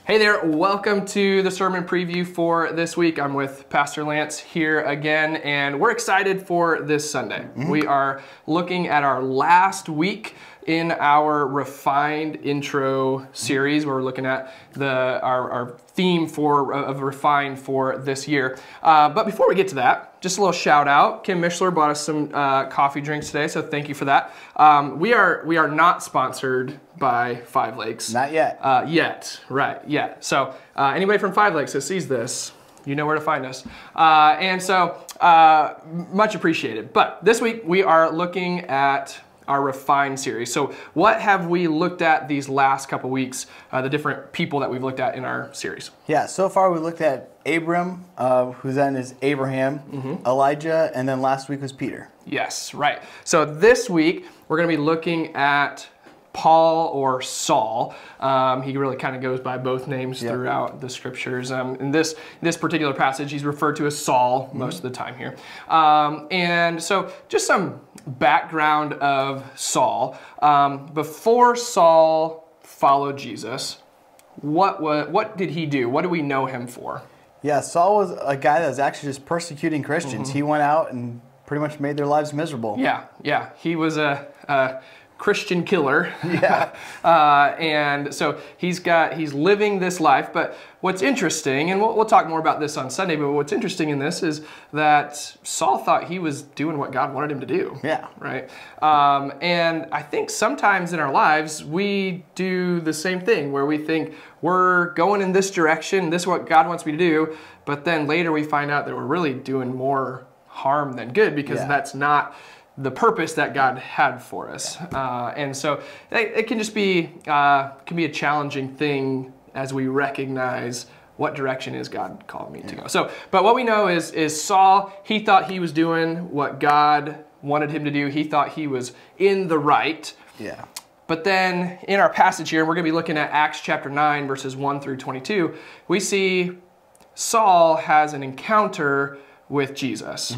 Hey there, welcome to the sermon preview for this week. I'm with Pastor Lance here again, and we're excited for this Sunday. We are looking at our last week in our refined intro series. We're looking at our theme of refined for this year. But before we get to that, just a little shout out. Kim Mishler bought us some coffee drinks today, so thank you for that. We are not sponsored by Five Lakes. Not yet. Yet. So anybody from Five Lakes that sees this, you know where to find us. And so much appreciated. But this week we are looking at our refined series. So what have we looked at these last couple weeks, the different people that we've looked at in our series? Yeah, so far we looked at Abram, who then is Abraham, Elijah, and then last week was Peter. Yes, right. So this week we're going to be looking at Paul or Saul. He really kind of goes by both names throughout the scriptures. In this particular passage, he's referred to as Saul most of the time here. And so just some background of Saul. Before Saul followed Jesus, what did he do? What do we know him for? Yeah, Saul was a guy that was actually just persecuting Christians. He went out and pretty much made their lives miserable. Yeah. He was a Christian killer. Yeah. And so he's living this life. But what's interesting, and we'll talk more about this on Sunday, but what's interesting in this is that Saul thought he was doing what God wanted him to do. Yeah. Right? And I think sometimes in our lives, we do the same thing where we think we're going in this direction, this is what God wants me to do, but then later we find out that we're really doing more harm than good because that's not the purpose that God had for us. And so it can just be a challenging thing as we recognize what direction is God calling me to go. So, but what we know is Saul, he thought he was doing what God wanted him to do. He thought he was in the right. Yeah. But then in our passage here, and we're going to be looking at Acts chapter 9, verses 1 through 22, we see Saul has an encounter with Jesus.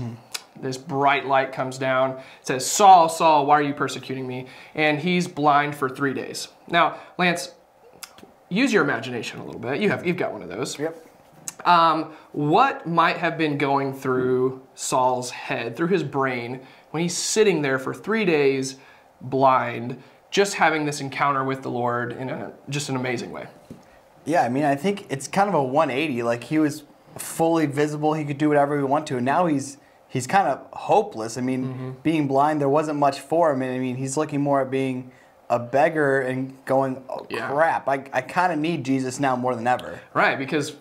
This bright light comes down. It says, "Saul, Saul, why are you persecuting me?" And he's blind for 3 days. Now, Lance, use your imagination a little bit. You've got one of those. Yep. What might have been going through Saul's head, through his brain, when he's sitting there for 3 days blind, just having this encounter with the Lord in just an amazing way? Yeah, I mean, I think it's kind of a 180. Like, he was fully visible. He could do whatever he wanted to. And now he's kind of hopeless. I mean, being blind, there wasn't much for him. And I mean, he's looking more at being a beggar and going, oh, crap, I kind of need Jesus now more than ever. Right, because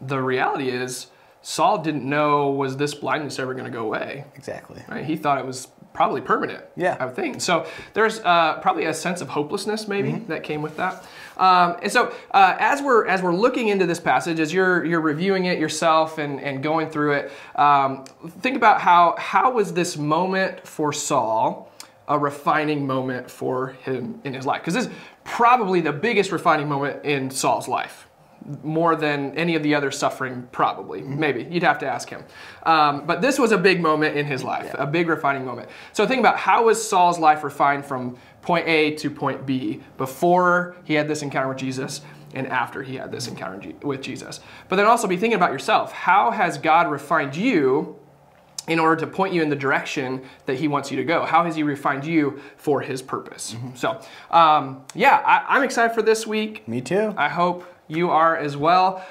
the reality is Saul didn't know, was this blindness ever going to go away? Exactly. Right? He thought it was probably permanent, I would think. So there's probably a sense of hopelessness maybe that came with that. And so as we're looking into this passage, as you're reviewing it yourself and going through it, think about how was this moment for Saul a refining moment for him in his life? Because this is probably the biggest refining moment in Saul's life. More than any of the other suffering, probably. Maybe. You'd have to ask him. But this was a big moment in his life, a big refining moment. So think about, how was Saul's life refined from point A to point B before he had this encounter with Jesus and after he had this encounter with Jesus? But then also be thinking about yourself. How has God refined you in order to point you in the direction that he wants you to go? How has he refined you for his purpose? So, I'm excited for this week. Me too. I hope you are as well.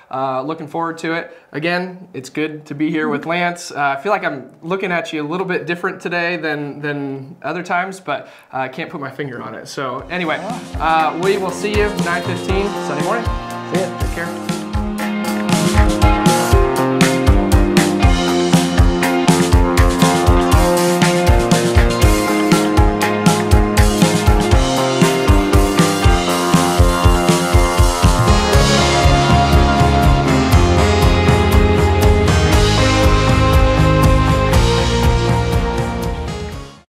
Looking forward to it. Again, it's good to be here with Lance. I feel like I'm looking at you a little bit different today than other times, but I can't put my finger on it. So anyway, we will see you 9:15 Sunday morning. See ya. Take care.